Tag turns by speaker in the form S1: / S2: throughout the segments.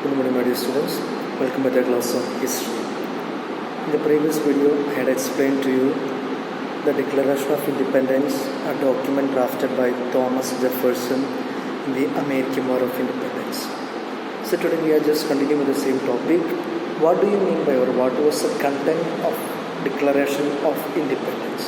S1: Good morning, my dear students. Welcome to the class of history. In the previous video, I had explained to you the Declaration of Independence, a document drafted by Thomas Jefferson in the American War of Independence. So today we are just continuing with the same topic. What do you mean by, or what was the content of Declaration of Independence?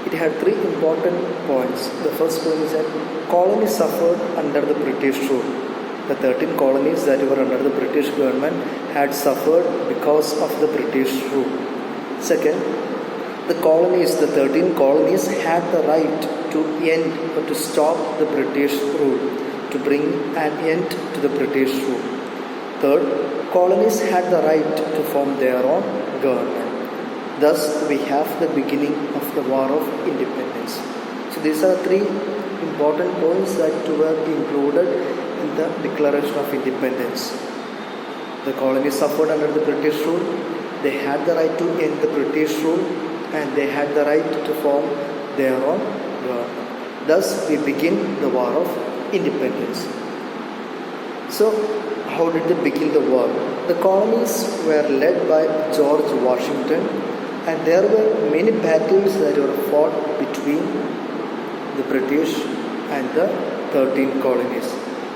S1: It had three important points. The first point is that colonies suffered under the British rule. The 13 colonies that were under the British government had suffered because of the British rule. Second, the 13 colonies had the right to end or to stop the British rule, to bring an end to the British rule. Third, colonies had the right to form their own government. Thus, we have the beginning of the War of Independence. So these are three important points that were included in the Declaration of Independence. The colonies suffered under the British rule. They had the right to end the British rule, and they had the right to form their own government. Thus, we begin the War of Independence. So, how did they begin the war? The colonies were led by George Washington, and there were many battles that were fought between the British and the 13 colonies.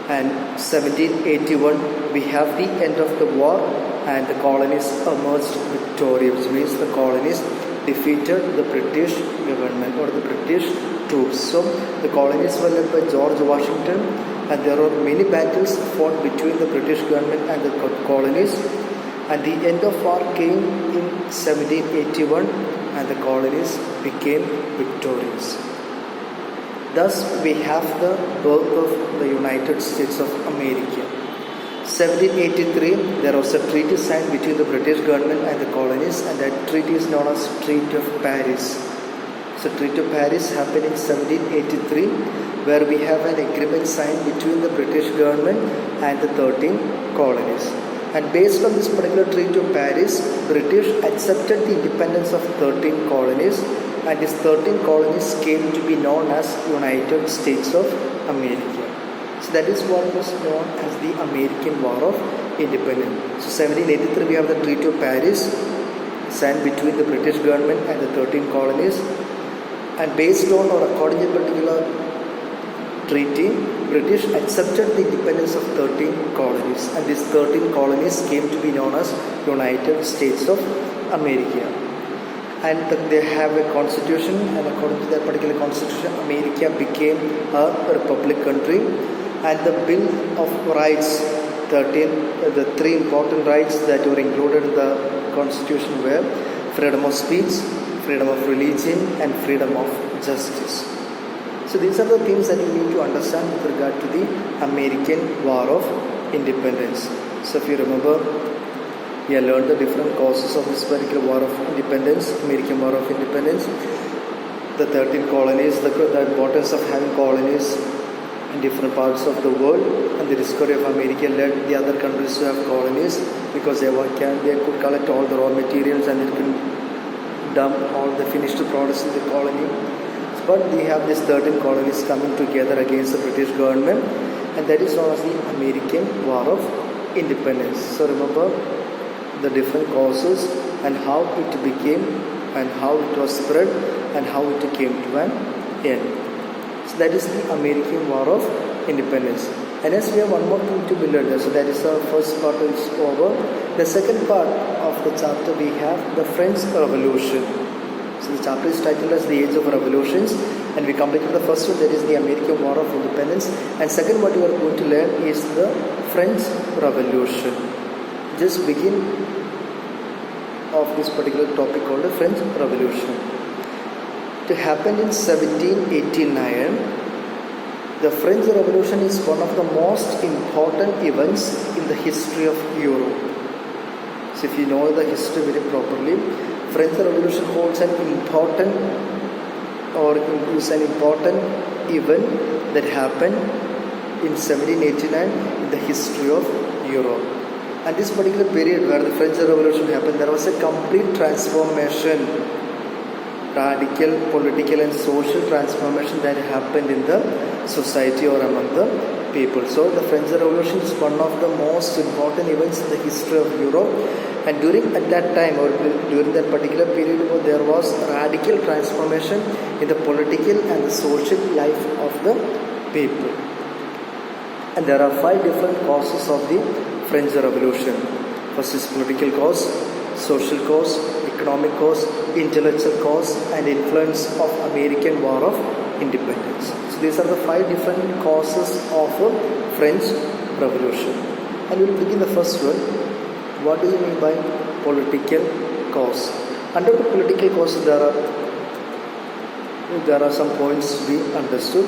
S1: And 1781, we have the end of the war, and the colonies emerged victorious, means the colonies defeated the British government or the British troops. So the colonies were led by George Washington, and there were many battles fought between the British government and the colonies. And the end of war came in 1781, and the colonies became victorious. Thus, we have the birth of the United States of America. 1783, there was a treaty signed between the British government and the colonies, and that treaty is known as Treaty of Paris. So, Treaty of Paris happened in 1783, where we have an agreement signed between the British government and the 13 colonies. And based on this particular Treaty of Paris, British accepted the independence of 13 colonies, and these 13 colonies came to be known as United States of America. So that is what was known as the American War of Independence. So 1783 we have the Treaty of Paris signed between the British government and the 13 colonies, and based on or according to a particular treaty, British accepted the independence of 13 colonies, and these 13 colonies came to be known as United States of America. And they have a constitution, and according to that particular constitution, America became a republic country. And the Bill of Rights, the three important rights that were included in the constitution were freedom of speech, freedom of religion, and freedom of justice. So these are the things that you need to understand with regard to the American War of Independence. So if you remember, we have learned the different causes of this particular War of Independence, American War of Independence. The 13 colonies, the importance of having colonies in different parts of the world, and the discovery of America led the other countries to have colonies, because they could collect all the raw materials and it could dump all the finished products in the colony. But we have these 13 colonies coming together against the British government, and that is known as the American War of Independence. So remember the different causes and how it became and how it was spread and how it came to an end. So that is the American War of Independence. And as we have one more thing to be learned, so that is the first part is over. The second part of the chapter we have the French Revolution. So the chapter is titled as The Age of Revolutions, and we completed the first one, that is the American War of Independence, and second what you are going to learn is the French Revolution. Just begin of this particular topic called the French Revolution. To happen in 1789, the French Revolution is one of the most important events in the history of Europe. So if you know the history very properly, French Revolution holds an important or is an important event that happened in 1789 in the history of Europe. And this particular period where the French Revolution happened, there was a complete transformation, radical political and social transformation that happened in the society or among the people. So the French Revolution is one of the most important events in the history of Europe, and during at that time, or during that particular period, there was radical transformation in the political and the social life of the people. And there are 5 different causes of the French Revolution. First is political cause, social cause, economic cause, intellectual cause, and influence of American War of Independence. So these are the 5 different causes of a French Revolution. And we will begin the first one. What do you mean by political cause? Under the political cause, there are some points to be understood.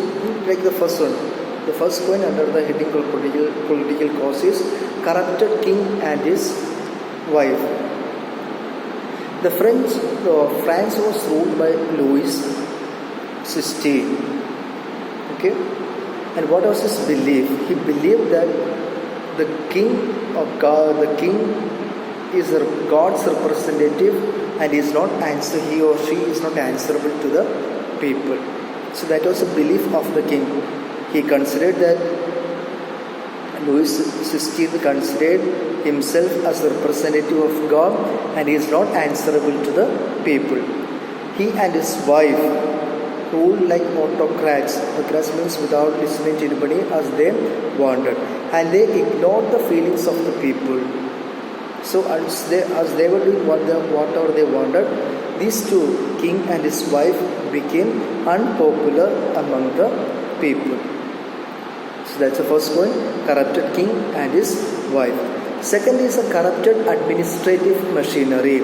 S1: Like the first one. The first point under the heading called political cause is corrupted king and his wife. The France was ruled by Louis XVI. Okay, and what was his belief? He believed that the king of God, the king is God's representative, and he or she is not answerable to the people. So that was a belief of the king. He considered that Louis XVI considered himself as a representative of God, and he is not answerable to the people. He and his wife ruled like autocrats. Autocrats means without listening to anybody as they wanted, and they ignored the feelings of the people. So as they were doing whatever they wanted, these two, king and his wife, became unpopular among the people. So that's the first point, corrupted king and his wife. Second is a corrupted administrative machinery.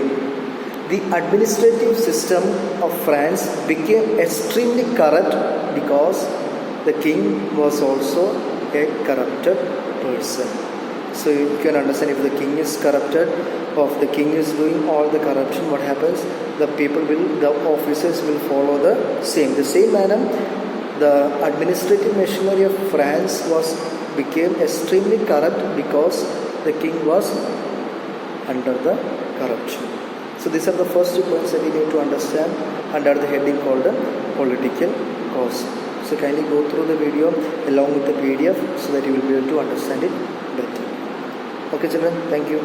S1: The administrative system of France became extremely corrupt because the king was also a corrupted person. So you can understand, if the king is corrupted, or if the king is doing all the corruption, what happens? The officers will follow the same manner. The administrative machinery of France became extremely corrupt because the king was under the corruption. So these are the first 2 points that we need to understand under the heading called the political cause. So kindly go through the video along with the PDF so that you will be able to understand it better. Okay children, thank you.